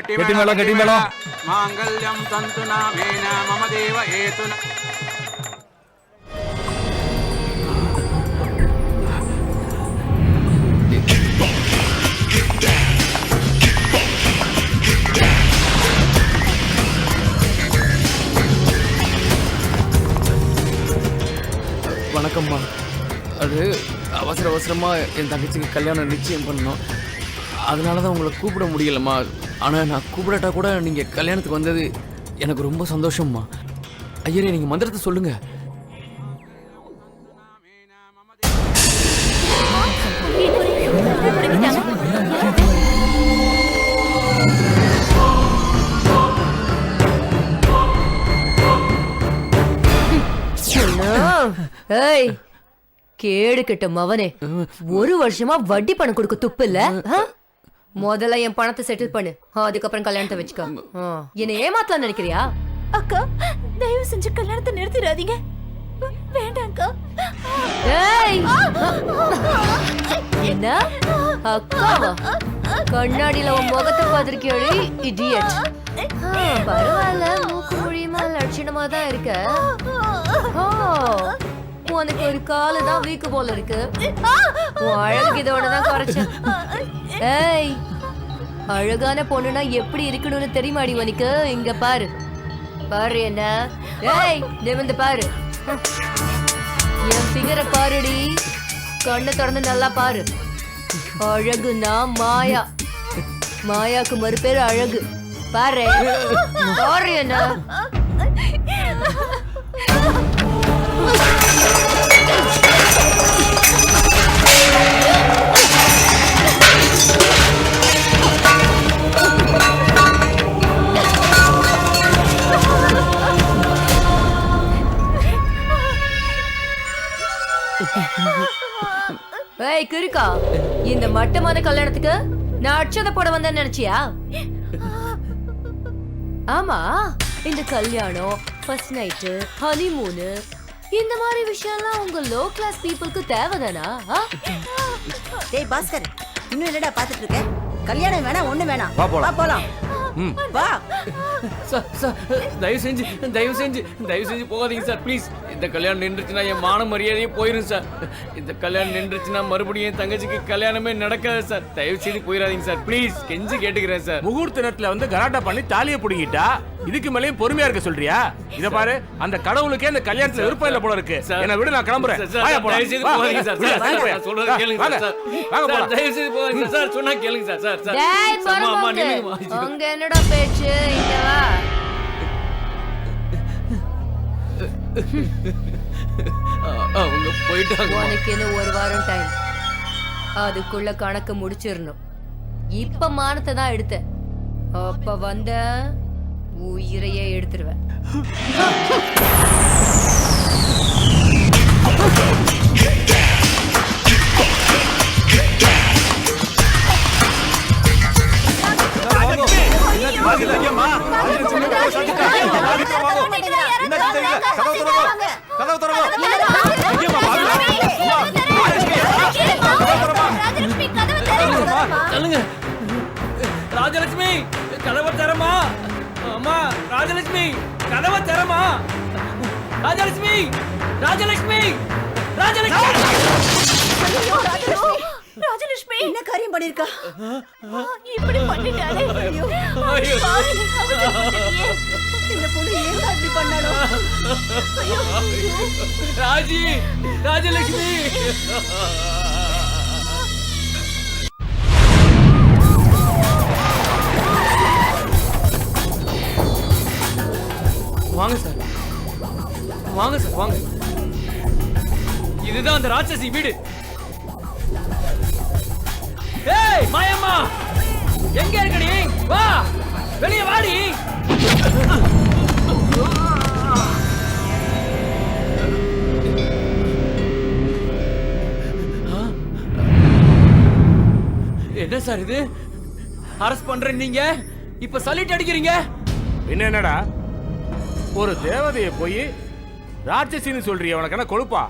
கட்டி மேளம் மாங்கல்யம் தந்துனா மேன மம தேவ ஏதுனா. வணக்கம்மா. அது அவசரமா என் தங்கச்சிக்கு கல்யாணம் நிச்சயம் பண்ணணும். அதனால தான் உங்களை கூப்பிட முடியலம்மா. ஆனால் நான் கூப்பிடட்டா கூட நீங்கள் கல்யாணத்துக்கு வந்தது எனக்கு ரொம்ப சந்தோஷம்மா. ஐயரே, நீங்கள் மந்திரத்தை சொல்லுங்க. கேடு கெட்ட மவனே, ஒரு வருஷமா வட்டி பணம் கொடுக்க துப்பு இல்ல. முதல்ல என் பணத்தை செட்டில் பண்ணு, அதுக்கப்புறம் கல்யாணத்தை வச்சுக்க. என்ன ஏமாத்தலாம் நினைக்கிறியா? அக்கா, தயவு செஞ்சு கல்யாணத்தை நிறுத்திடாதீங்க. வேண்டாம்க்கா. என்ன அக்காவா? கண்ணாடியில உன் முகத்தை பார்த்திருக்கியோடி இடியட். பரவாயில்ல, மூக்கு மொழியுமா லட்சணமா தான் இருக்க. உனக்கு ஒரு காலு தான் வீக்கு போல இருக்கு. உன் அழகு இதோடதான் குறைச்சேன். ஏய், அழகான பொண்ணுனா எப்படி இருக்கணும்னு தெரியுமாடி உனக்கு? இங்க பாரு பாரு. என்ன? ஏய், நிமிந்து பாரு. என் ஃபிகரை பாருடி. கண்ணை திறந்து நல்லா பாரு. அழகுனா மாயா. மாயாக்கு மறுபேரு அழகு. பாரு பாரு. என்ன? ஏய் கிறுக்கா, இந்த மட்டமான கல்யாணத்துக்கு நான் அட்சதை போட வந்தேன்னு நினைச்சியா? ஆமா, இந்த கல்யாணம், ஃபர்ஸ்ட் நைட்டு, ஹனிமூனு, இந்த மாதிரி விஷயம்லாம் உங்க லோ கிளாஸ் பீப்புளுக்கு தேவைதானா? டேய் பாஸ்கர், இன்னும் என்னடா பாத்துட்டு இருக்க? கல்யாணம் வேணாம், ஒண்ணு வேணாம். வா போலாம். வா போலாம். வா. சார், தயவு செஞ்சு போகாதீங்க சார், ப்ளீஸ். இந்த கல்யாணம் நின்றுச்சுன்னா என் மான மரியாதையும் போயிடும் சார். இந்த கல்யாணம் நின்றுச்சுன்னா மறுபடியும் என் தங்கச்சிக்கு கல்யாணமே நடக்காது சார். தயவு செய்து போயிடாதீங்க சார், ப்ளீஸ். கெஞ்சி கேட்டுக்கிறேன் சார். முகூர்த்த நேரத்துல வந்து கலாட்டா பண்ணி தாலியை புடுங்கிட்டா இதுக்கு மேலேயும் பொறுமையா இருக்க சொல்றியா? இத பாரு, அந்த கடவுளுக்கே அந்த கல்யாணத்துல விருப்பம் இல்ல போல இருக்கு. என்ன விடு, நான் கிளம்புறேன். தயவு செய்து போகாதீங்க சார். நான் சொல்றத கேளுங்க சார். வாங்க, தயவு செய்து போகாதீங்க சார். சொன்னா கேளுங்க சார். டேய் பரமாமா, அங்க என்னடா பேச்சு? இங்க வா. அவங்க போயிட்டாங்க. உனக்கு என்ன ஒரு வாரம் டைம், அதுக்குள்ள கணக்கு முடிச்சிடணும். இப்ப மானத்தை தான் எடுத்த, அப்ப வந்த உயிரையே எடுத்துருவேன். ராஜலட்சுமி, கதவை திறமா. அம்மா, ராஜலட்சுமி, கதவை திறமா. ராஜலட்சுமி. ராஜலட்சுமி என்ன காரியம் பண்ணிருக்கா? இப்படி பண்ணிட்டாளே. இந்த பொண்ணு ஏன் இப்படி பண்ணாளோ? ராஜலட்சுமி. வாங்க சார். இதுதான் அந்த ராட்சசி வீடு. ஏய் மாயம்மா, எங்க இருக்கடி? வா, வெளிய வாடி. என்ன சார் இது? அரஸ்ட் பண்றேன் நீங்க இப்ப சல்யூட் அடிக்கிறீங்க. என்னடா, ஒரு தேவதையை போய் ராட்சசின்னு சொல்றிய? உனக்கு என்ன கொழுப்பா?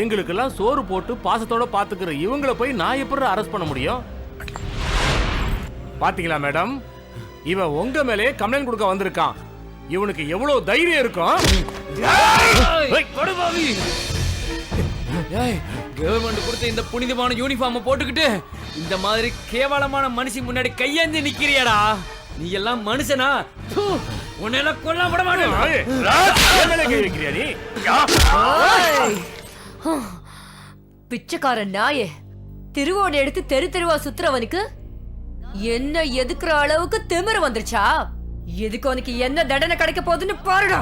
எங்களுக்கெல்லாம் சோறு போட்டு பாசத்தோட பாத்துக்கிற இவங்களை போய் நான் எப்படி அரெஸ்ட் பண்ண முடியும்? பாத்தீங்களா மேடம், இவன் உங்க மேலே கம்ப்ளைண்ட் கொடுக்க வந்திருக்கான். இவனுக்கு எவ்வளவு தைரியம் இருக்கும்? கவர்மெண்ட் கொடுத்த இந்த புனிதமான யூனிஃபார்ம் போட்டுக்கிட்டு இந்த மாதிரி கேவலமான மனுஷி முன்னாடி கையேந்தி நிக்கிறியாடா? நீ எல்லாம் மனுஷனா? உன்னெல்லாம் கொல்ல விட மாட்டேன். பிச்சைக்காரன் நாயே, திருவோட எடுத்து தெரு தெருவா சுத்துறவனுக்கு என்ன எதுக்குற அளவுக்கு திமிரு வந்துருச்சா? எதுக்கு உனக்கு என்ன தண்டனை கிடைக்க போகுதுன்னு பாருடா.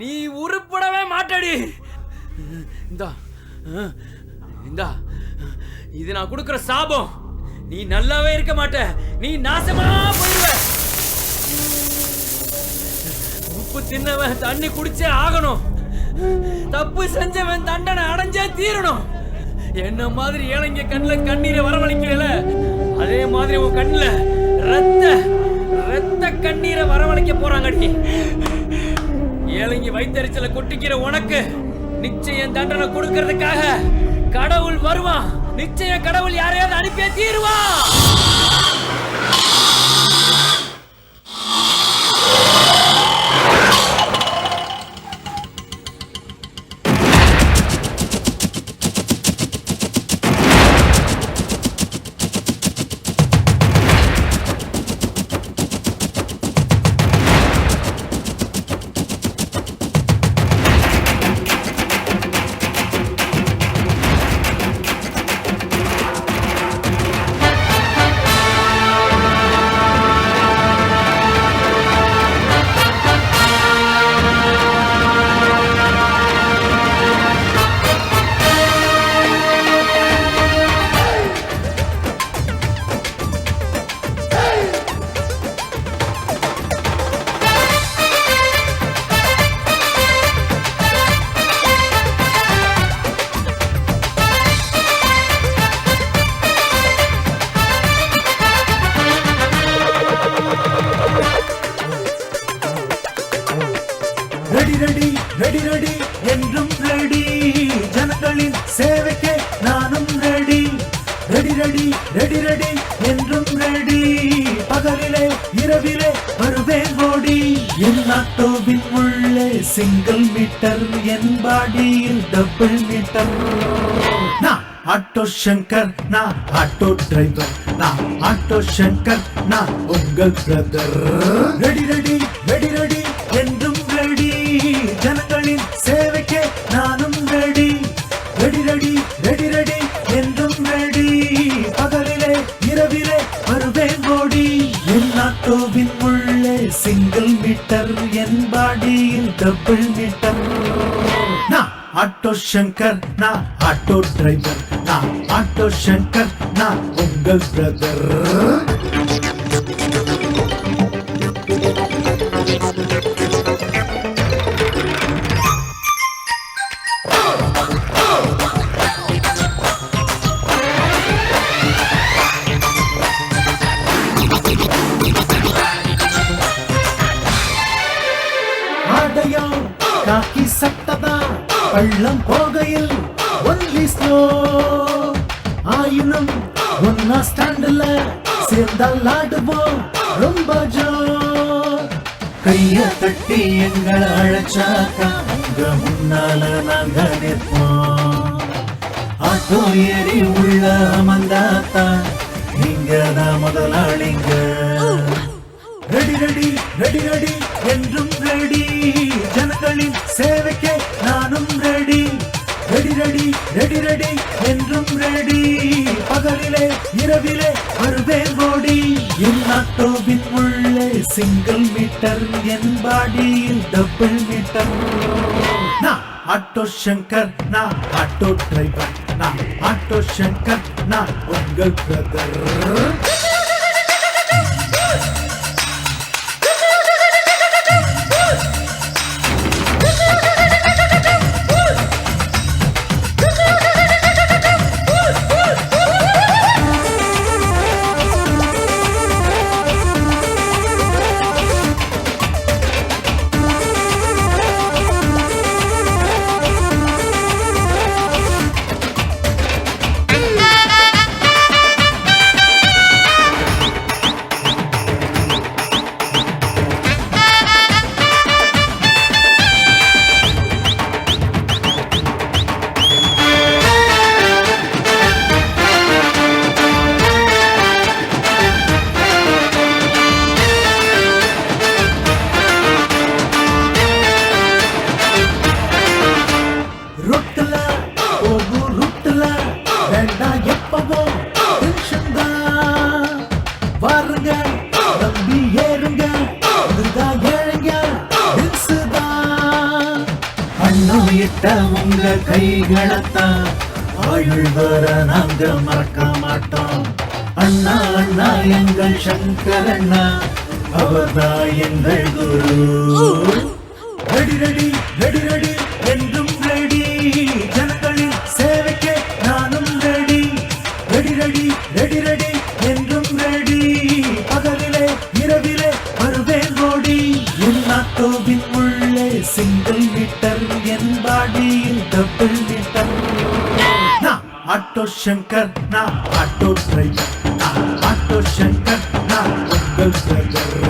நீ உருப்படவே மாட்டடி. இந்தா இந்தா, இது நான் கொடுக்கிற சாபம். நீ நல்லாவே இருக்க மாட்ட, நீ நாசமா போயிடுவ. உப்பு தின்னவன் தண்ணி குடிச்சே ஆகணும். தப்பு செஞ்சவன் தண்டனை அடைஞ்சே தீரணும். என்ன மாதிரி ஏழைங்க கண்ணுல கண்ணீரை வரவழைக்கல, அதே மாதிரி உன் கண்ணுல ரத்த கண்ணீரை வரவழைக்க போறாங்கடி. ஏழைங்க வயித்தறிச்சல கொட்டிக்கிற உனக்கு நிச்சயம் தண்டனை கொடுக்கிறதுக்காக கடவுள் வருவான். நிச்சயம் கடவுள் யாரையாவது அனுப்பியே தீருவான். ரெடி ரெடி என்றும் ரெடி, ஜனங்களின் சேவைக்கே நானும் ready. Ready ready ready ready என்றும் ரெடி, பகலிலே இரவிலே வருவேன் ஓடி. என் ஆட்டோவின் உள்ளே சிங்கிள் மீட்டர், என் பாடியில் டபுள் மீட்டர். நான் ஆட்டோ சங்கர், நான் ஆட்டோ டிரைவர், நான் ஆட்டோ சங்கர், நான் உங்கள் brother. Ready ready ready ready என்றும் ரெடி, ஜனங்களின் சேவைக்கே நானும் ready. Ready ready ready ready என்றும் ரெடி, பகலிலே இரவிலே வருவேன் ஓடி. என் ஆட்டோவின் உள்ளே சிங்கிள் மீட்டர், என் பாடியில் டபுள் மீட்டர். நான் ஆட்டோ சங்கர், நான் ஆட்டோ டிரைவர், நான் ஆட்டோ சங்கர், நான் உங்கள் பிரதர். ஆடையம் காக்கி சட்டதா, பள்ளம் போகையில் ஒன்லி ஸ்லோ. ஆயினும் ஒன்னா ஸ்டாண்டுல சேர்ந்தால் ஆடுவோம் ரொம்ப ஜோர். கைய தட்டி எங்களை அழைச்சாக்கா உங்க முன்னால நாங்க நிற்போம். ஆட்டோ ஏறி உள்ள அமர்ந்தாத்தா நீங்க தான் முதலாளிங்க. ரெடி ரெடி ரெடி ரெடி என்றும் ரெடி, ஜனங்களின் சேவைக்கே நானும் ready. Ready ready ready ready என்றும் ரெடி, பகலிலே இரவிலே வருவேன் ஓடி. என் ஆட்டோவின் உள்ளே சிங்கிள் மீட்டர், என் பாடியில் டபுள் மீட்டர். நான் ஆட்டோ சங்கர், நான் ஆட்டோ டிரைவர், நான் ஆட்டோ சங்கர், நான் உங்கள் பிரதர். வேண்டாம் எப்பவும் டென்ஷன் தான். வாருங்க நம்பி ஏறுங்க, இதுதான் ஏழைங்க ஹில்ஸ் தான். அண்ணன் இட்ட உங்க கைகளைத்தான் ஆயுள் வர நாங்க மறக்க மாட்டோம். அண்ணா அண்ணா எங்கள் சங்கர் அண்ணா, அவர்தான் எங்கள் குரு. ரெடி ரெடி ரெடி ரெடி என்றும் ரெடி, ஜனங்களின் சேவைக்கு நானும் ready. Ready ready ready ready என்றும் ரெடி, பகலிலே இரவிலே வருவேன் ஓடி. என் ஆட்டோவின் உள்ளே சிங்கிள் மீட்டர், என் பாடியில் டபுள் மீட்டர். நான் ஆட்டோ சங்கர், நான் ஆட்டோ டிரைவர், நான் ஆட்டோ சங்கர், நான் உங்கள் டிரைவர்.